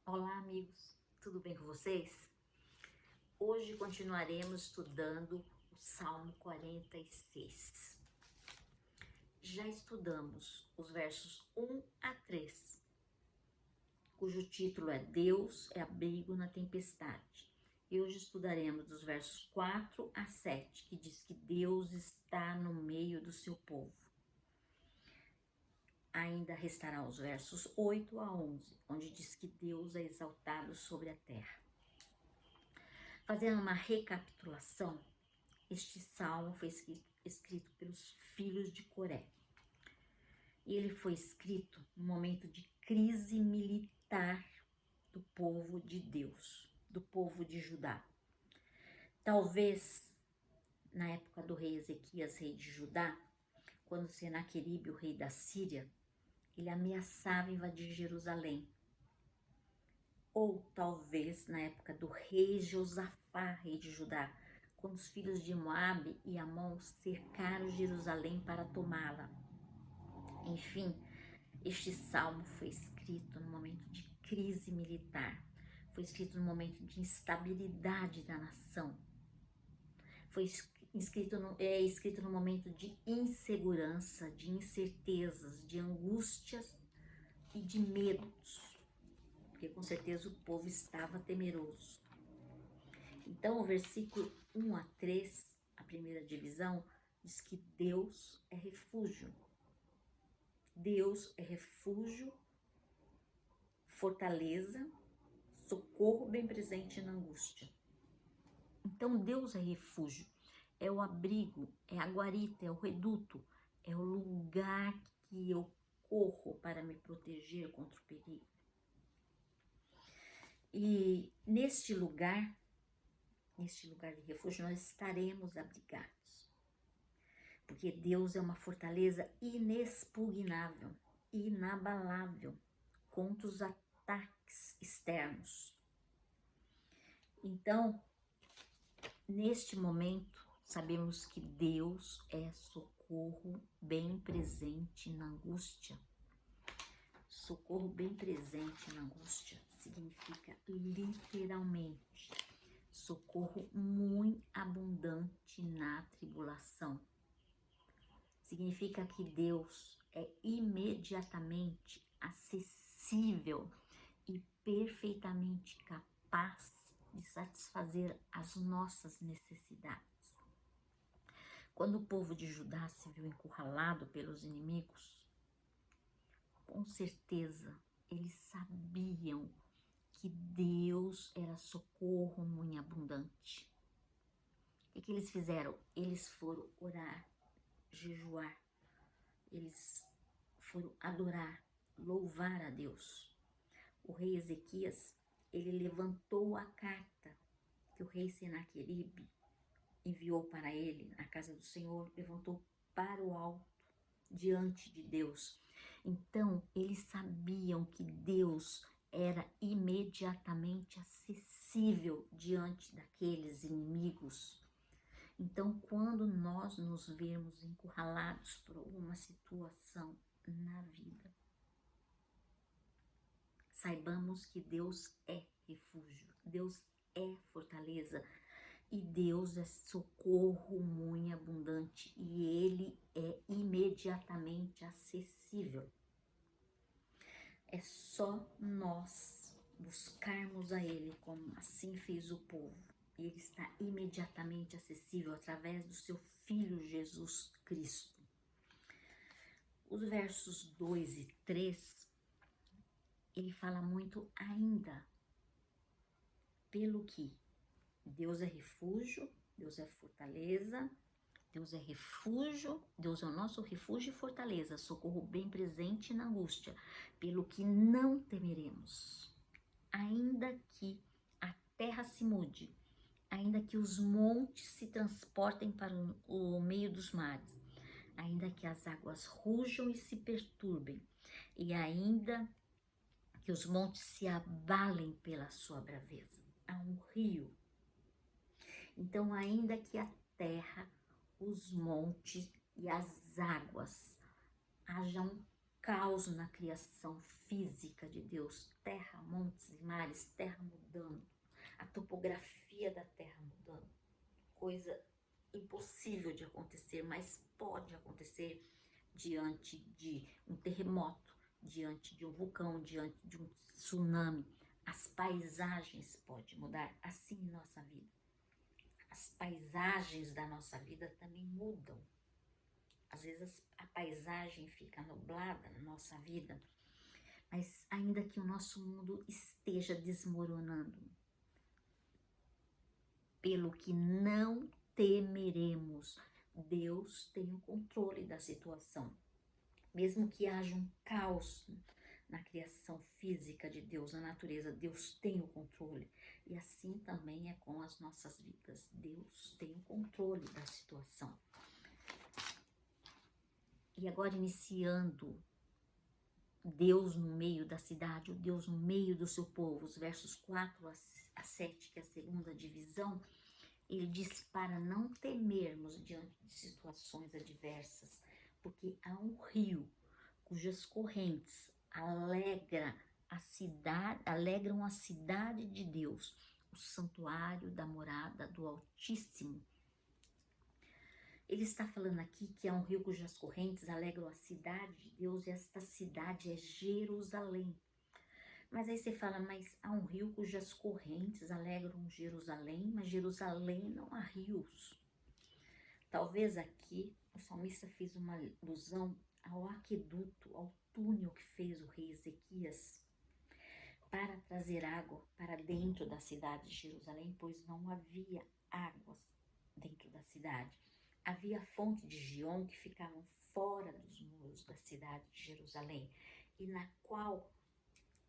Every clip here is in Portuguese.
Olá, amigos, tudo bem com vocês? Hoje continuaremos estudando o Salmo 46. Já estudamos os versos 1 a 3, cujo título é Deus é abrigo na tempestade. E hoje estudaremos dos versos 4 a 7, que diz que Deus está no meio do seu povo. Ainda restará os versos 8 a 11, onde diz que Deus é exaltado sobre a terra. Fazendo uma recapitulação, este salmo foi escrito pelos filhos de Coré. E ele foi escrito no momento de crise militar do povo de Deus, do povo de Judá. Talvez na época do rei Ezequias, rei de Judá, quando Senaqueribe, o rei da Síria, ele ameaçava invadir Jerusalém. Ou talvez na época do rei Josafá, rei de Judá, quando os filhos de Moabe e Amon cercaram Jerusalém para tomá-la. Enfim, este salmo foi escrito no momento de crise militar, foi escrito no momento de instabilidade da nação, foi escrito no momento de insegurança, de incertezas, de angústias e de medos, porque com certeza o povo estava temeroso. Então, o versículo 1 a 3, a primeira divisão, diz que Deus é refúgio. Deus é refúgio, fortaleza, socorro bem presente na angústia. Então, Deus é refúgio, é o abrigo, é a guarita, é o reduto, é o lugar que eu corro para me proteger contra o perigo. E neste lugar de refúgio, nós estaremos abrigados. Porque Deus é uma fortaleza inexpugnável, inabalável contra os ataques externos. Então, neste momento, sabemos que Deus é socorro bem presente na angústia. Socorro bem presente na angústia significa literalmente socorro muito abundante na tribulação. Significa que Deus é imediatamente acessível e perfeitamente capaz de satisfazer as nossas necessidades. Quando o povo de Judá se viu encurralado pelos inimigos, com certeza eles sabiam que Deus era socorro muito abundante. O que eles fizeram? Eles foram orar, jejuar, eles foram adorar, louvar a Deus. O rei Ezequias, ele levantou a carta que o rei Senaqueribe enviou para ele na casa do Senhor, levantou para o alto, diante de Deus. Então, eles sabiam que Deus era imediatamente acessível diante daqueles inimigos. Então, quando nós nos vemos encurralados por alguma situação na vida, saibamos que Deus é refúgio, Deus é fortaleza e Deus é socorro muito abundante e Ele é imediatamente acessível. É só nós buscarmos a Ele, como assim fez o povo. E Ele está imediatamente acessível através do seu Filho Jesus Cristo. Os versos 2 e 3, ele fala muito ainda. Pelo que Deus é refúgio, Deus é fortaleza, Deus é refúgio, Deus é o nosso refúgio e fortaleza, socorro bem presente na angústia, pelo que não temeremos, ainda que a terra se mude, ainda que os montes se transportem para o meio dos mares, ainda que as águas rujam e se perturbem, e ainda que os montes se abalem pela sua braveza. Há um rio. Então, ainda que a terra, os montes e as águas haja um caos na criação física de Deus, terra, montes e mares, terra mudando, a topografia da terra mudando, coisa impossível de acontecer, mas pode acontecer diante de um terremoto, diante de um vulcão, diante de um tsunami. As paisagens podem mudar, assim em nossa vida. As paisagens da nossa vida também mudam. Às vezes a paisagem fica nublada na nossa vida, mas ainda que o nosso mundo esteja desmoronando, pelo que não temeremos, Deus tem o controle da situação. Mesmo que haja um caos na criação física de Deus, na natureza, Deus tem o controle. E assim também é com as nossas vidas. Deus tem o controle da situação. E agora iniciando Deus no meio da cidade, o Deus no meio do seu povo, os versos 4 a 7, que é a segunda divisão, ele diz para não temermos diante de situações adversas, porque há um rio cujas correntes alegram a cidade de Deus, o santuário da morada do Altíssimo. Ele está falando aqui que há um rio cujas correntes alegram a cidade de Deus, e esta cidade é Jerusalém. Mas aí você fala, mas há um rio cujas correntes alegram Jerusalém, mas Jerusalém não há rios. Talvez aqui o salmista fez uma alusão ao aqueduto, ao túnel que fez o rei Ezequias para trazer água para dentro da cidade de Jerusalém, pois não havia águas dentro da cidade. Havia a fonte de Gion que ficavam fora dos muros da cidade de Jerusalém, e na qual,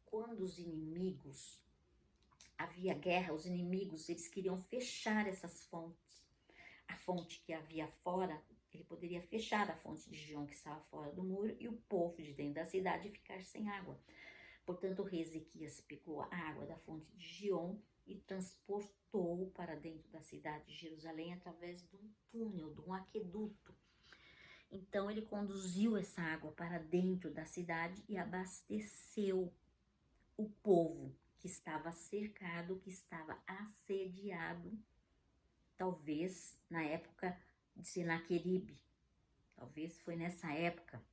quando os inimigos, havia guerra, os inimigos, eles queriam fechar essas fontes. A fonte que havia fora, ele poderia fechar a fonte de Gion que estava fora do muro, e o povo de dentro da cidade ficar sem água. Portanto, o rei Ezequias pegou a água da fonte de Gion e transportou para dentro da cidade de Jerusalém através de um túnel, de um aqueduto. Então ele conduziu essa água para dentro da cidade e abasteceu o povo que estava cercado, que estava assediado, talvez na época de Senaqueribe, talvez foi nessa época.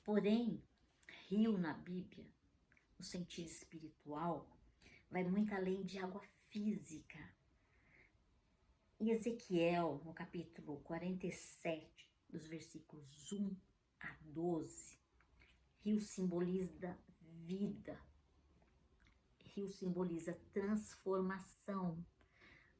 Porém, rio na Bíblia, no sentido espiritual, vai muito além de água física. Em Ezequiel, no capítulo 47, dos versículos 1 a 12, rio simboliza vida, rio simboliza transformação,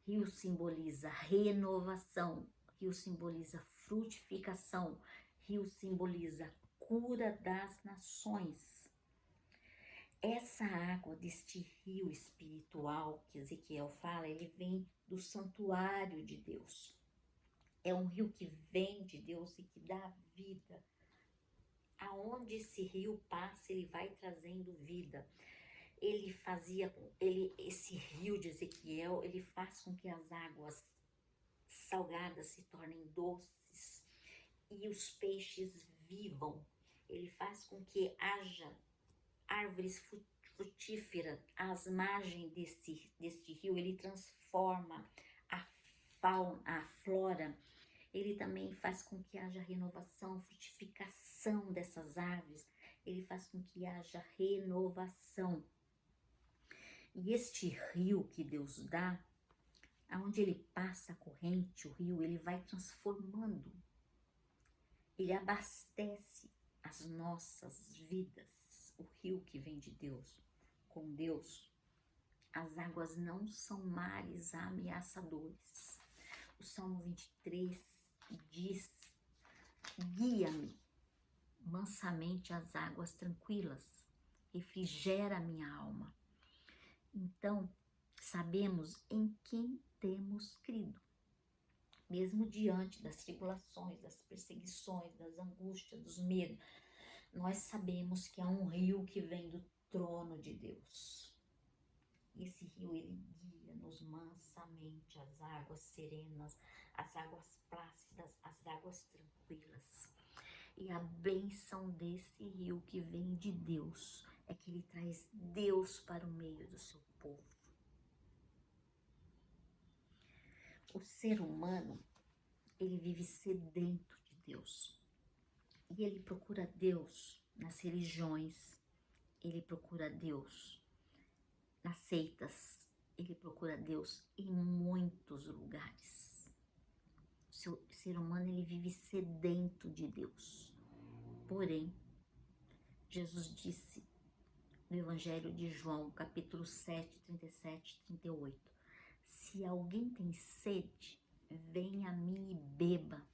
rio simboliza renovação, rio simboliza frutificação, rio simboliza cura das nações. Essa água deste rio espiritual que Ezequiel fala, ele vem do santuário de Deus. É um rio que vem de Deus e que dá vida. Aonde esse rio passa, ele vai trazendo vida. Esse rio de Ezequiel, ele faz com que as águas salgadas se tornem doces e os peixes vivam. Ele faz com que haja árvores frutíferas às margens deste rio. Ele transforma a fauna, a flora. Ele também faz com que haja renovação, frutificação dessas árvores. Ele faz com que haja renovação. E este rio que Deus dá, aonde ele passa a corrente, o rio, ele vai transformando. Ele abastece as nossas vidas. O rio que vem de Deus, com Deus, as águas não são mares ameaçadores. O Salmo 23 diz: guia-me mansamente às águas tranquilas, refrigera minha alma. Então, sabemos em quem temos crido. Mesmo diante das tribulações, das perseguições, das angústias, dos medos, nós sabemos que há um rio que vem do trono de Deus. Esse rio, ele guia-nos mansamente às águas serenas, às águas plácidas, às águas tranquilas. E a bênção desse rio que vem de Deus é que ele traz Deus para o meio do seu povo. O ser humano, ele vive sedento de Deus. E ele procura Deus nas religiões, ele procura Deus nas seitas, ele procura Deus em muitos lugares. O ser humano, ele vive sedento de Deus. Porém, Jesus disse no Evangelho de João, capítulo 7, 37 e 38, se alguém tem sede, venha a mim e beba.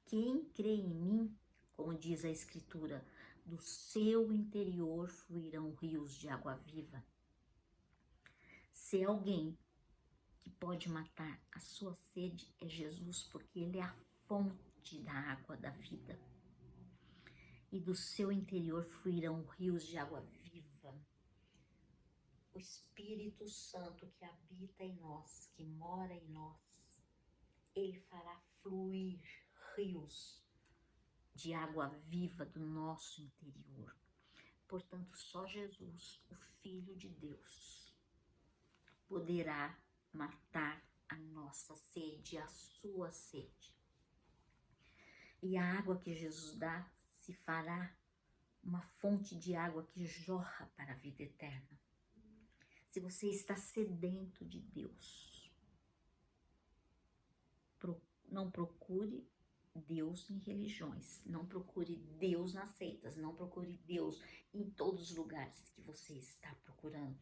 Quem crê em mim, como diz a Escritura, do seu interior fluirão rios de água viva. Se é alguém que pode matar a sua sede, é Jesus, porque ele é a fonte da água da vida. E do seu interior fluirão rios de água viva. O Espírito Santo que habita em nós, que mora em nós, ele fará fluir rios de água viva do nosso interior. Portanto, só Jesus, o Filho de Deus, poderá matar a nossa sede, a sua sede. E a água que Jesus dá se fará uma fonte de água que jorra para a vida eterna. Se você está sedento de Deus, não procure Deus em religiões, não procure Deus nas seitas, não procure Deus em todos os lugares que você está procurando,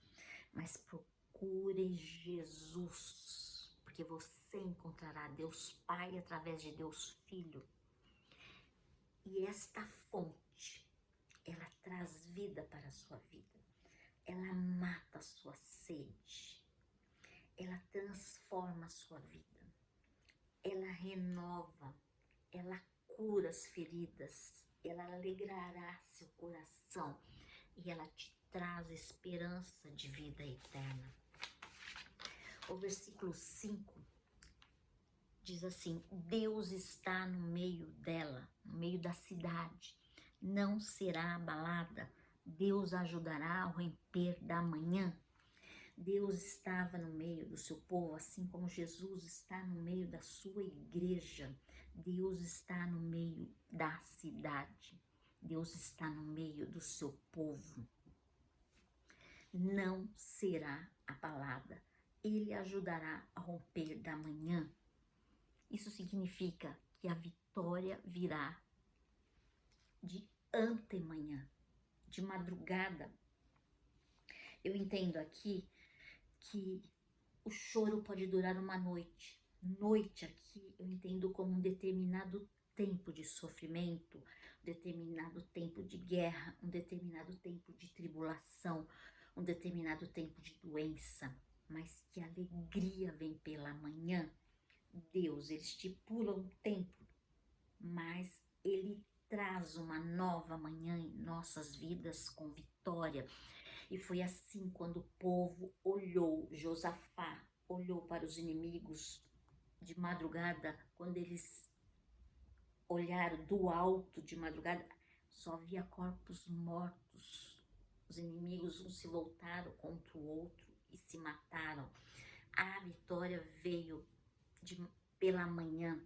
mas procure Jesus, porque você encontrará Deus Pai através de Deus Filho. E esta fonte, ela traz vida para a sua vida, ela mata a sua sede, ela transforma a sua vida, ela renova, ela cura as feridas, ela alegrará seu coração e ela te traz esperança de vida eterna. O versículo 5 diz assim: Deus está no meio dela, no meio da cidade, não será abalada, Deus ajudará ao romper da manhã. Deus estava no meio do seu povo, assim como Jesus está no meio da sua igreja. Deus está no meio da cidade. Deus está no meio do seu povo. Não será abalada. Ele ajudará a romper da manhã. Isso significa que a vitória virá de antemanhã, de madrugada. Eu entendo aqui que o choro pode durar uma noite. Noite aqui eu entendo como um determinado tempo de sofrimento, um determinado tempo de guerra, um determinado tempo de tribulação, um determinado tempo de doença, mas que a alegria vem pela manhã. Deus, ele estipula um tempo, mas ele traz uma nova manhã em nossas vidas com vitória. E foi assim quando o povo olhou, Josafá olhou para os inimigos de madrugada, quando eles olharam do alto de madrugada, só via corpos mortos. Os inimigos uns se voltaram contra o outro e se mataram. A vitória veio pela manhã.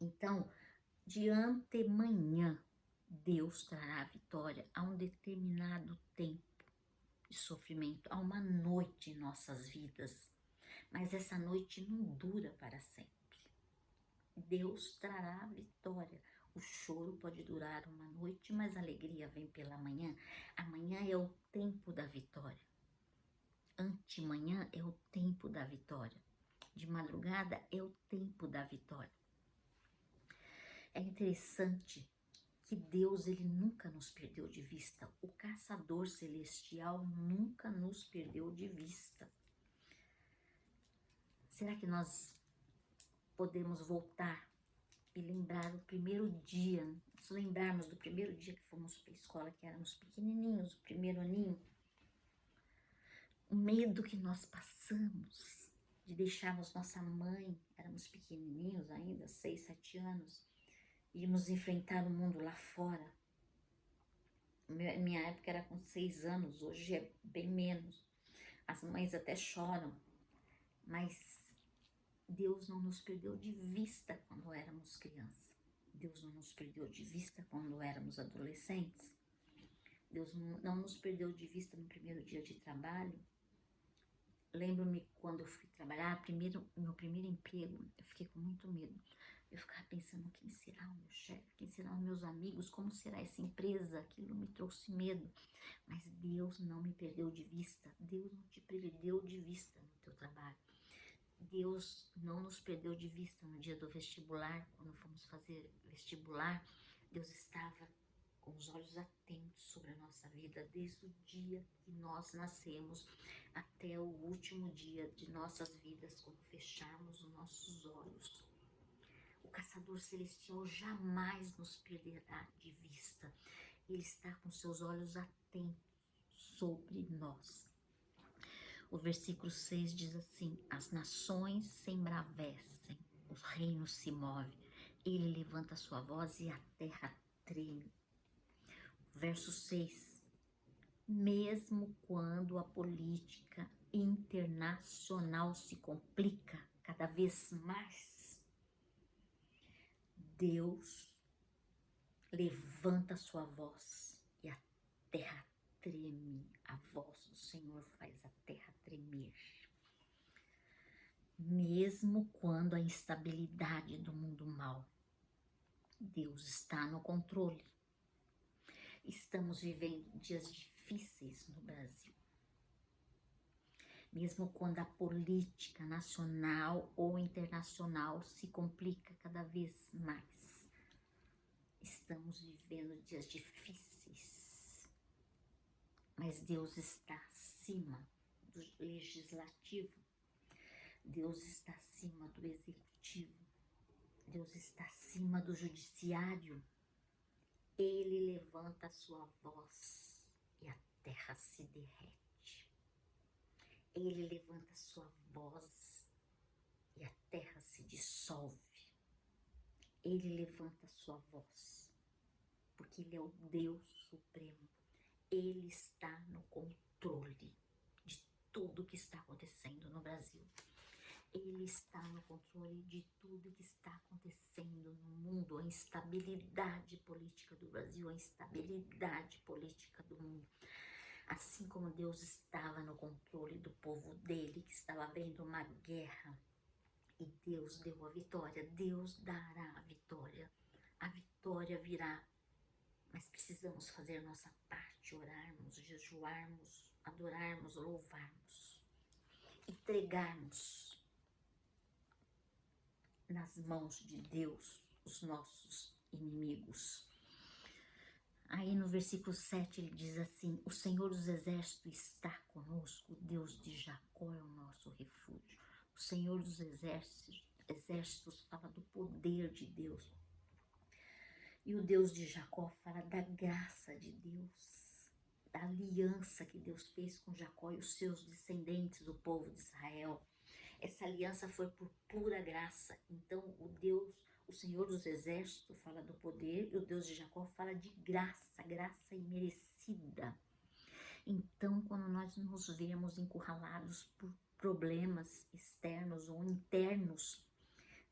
Então, de antemanhã, Deus trará a vitória a um determinado tempo de sofrimento, a uma noite em nossas vidas. Mas essa noite não dura para sempre. Deus trará a vitória. O choro pode durar uma noite, mas a alegria vem pela manhã. Amanhã é o tempo da vitória. Antemanhã é o tempo da vitória. De madrugada é o tempo da vitória. É interessante que Deus, ele nunca nos perdeu de vista. O caçador celestial nunca nos perdeu de vista. Será que nós podemos voltar e lembrar o primeiro dia, nos lembrarmos do primeiro dia que fomos para a escola, que éramos pequenininhos, o primeiro aninho? O medo que nós passamos de deixarmos nossa mãe, éramos pequenininhos ainda, 6, 7 anos, Íamos enfrentar o mundo lá fora. Minha época era com 6 anos, hoje é bem menos. As mães até choram, mas Deus não nos perdeu de vista quando éramos crianças. Deus não nos perdeu de vista quando éramos adolescentes. Deus não nos perdeu de vista no primeiro dia de trabalho. Lembro-me quando eu fui trabalhar, meu primeiro emprego, eu fiquei com muito medo. Eu ficava pensando, quem será o meu chefe? Quem serão os meus amigos? Como será essa empresa? Aquilo me trouxe medo. Mas Deus não me perdeu de vista. Deus não te perdeu de vista no teu trabalho. Deus não nos perdeu de vista no dia do vestibular, quando fomos fazer vestibular. Deus estava com os olhos atentos sobre a nossa vida, desde o dia que nós nascemos até o último dia de nossas vidas, quando fecharmos os nossos olhos. O caçador celestial jamais nos perderá de vista. Ele está com seus olhos atentos sobre nós. O versículo 6 diz assim: as nações se embravecem, os reinos se movem, ele levanta a sua voz e a terra treme. Verso 6: mesmo quando a política internacional se complica cada vez mais, Deus levanta a sua voz e a terra treme. A voz do Senhor faz a terra tremer. Mesmo quando a instabilidade do mundo mal, Deus está no controle. Estamos vivendo dias difíceis no Brasil. Mesmo quando a política nacional ou internacional se complica cada vez mais, estamos vivendo dias difíceis. Mas Deus está acima do legislativo. Deus está acima do executivo. Deus está acima do judiciário. Ele levanta a sua voz e a terra se derrete. Ele levanta a sua voz e a terra se dissolve. Ele levanta a sua voz, porque Ele é o Deus Supremo. Ele está no controle de tudo que está acontecendo no Brasil. Ele está no controle de tudo que está acontecendo no mundo, a instabilidade política do Brasil, a instabilidade política do mundo. Assim como Deus estava no controle do povo dele, que estava havendo uma guerra, e Deus deu a vitória, Deus dará a vitória virá. Mas precisamos fazer a nossa parte, orarmos, jejuarmos, adorarmos, louvarmos, entregarmos nas mãos de Deus os nossos inimigos. Aí no versículo 7 ele diz assim: o Senhor dos Exércitos está conosco, o Deus de Jacó é o nosso refúgio. O Senhor dos Exércitos fala do poder de Deus. E o Deus de Jacó fala da graça de Deus, da aliança que Deus fez com Jacó e os seus descendentes, o povo de Israel. Essa aliança foi por pura graça. Então o Senhor dos Exércitos fala do poder e o Deus de Jacó fala de graça, graça imerecida. Então, quando nós nos vemos encurralados por problemas externos ou internos,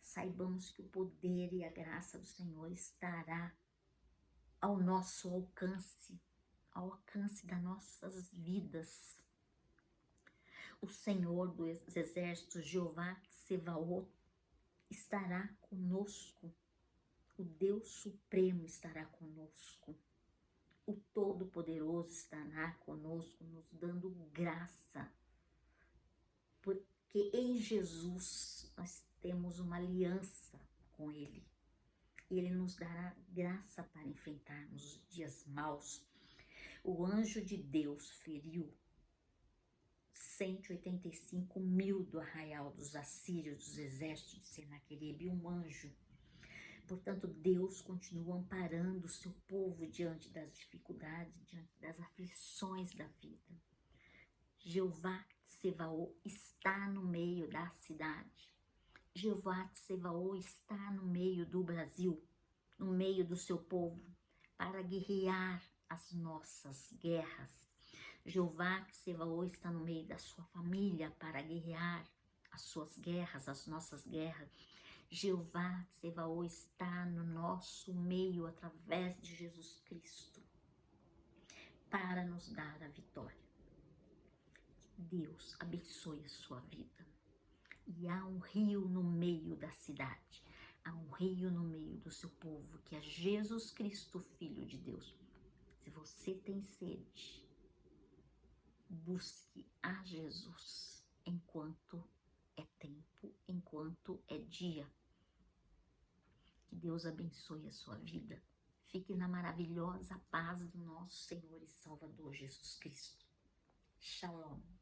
saibamos que o poder e a graça do Senhor estará ao nosso alcance, ao alcance das nossas vidas. O Senhor dos Exércitos, Jeová Tsevaot, estará conosco. O Deus Supremo estará conosco. O Todo-Poderoso estará conosco, nos dando graça. Porque em Jesus nós temos uma aliança com Ele. Ele nos dará graça para enfrentarmos os dias maus. O anjo de Deus feriu 185 mil do arraial dos assírios, dos exércitos de Senaqueribe, um anjo. Portanto, Deus continua amparando o seu povo diante das dificuldades, diante das aflições da vida. Jeová Tsevaot está no meio da cidade. Jeová Tsevaot está no meio do Brasil. no meio do seu povo para guerrear as nossas guerras. Jeová Tsebaô está no meio da sua família para guerrear as suas guerras, as nossas guerras. Jeová Tsebaô está no nosso meio através de Jesus Cristo para nos dar a vitória. Deus abençoe a sua vida. E há um rio no meio da cidade, há um rio no meio do seu povo, que é Jesus Cristo, Filho de Deus. Se você tem sede, busque a Jesus enquanto é tempo, enquanto é dia. Que Deus abençoe a sua vida. Fique na maravilhosa paz do nosso Senhor e Salvador Jesus Cristo. Shalom.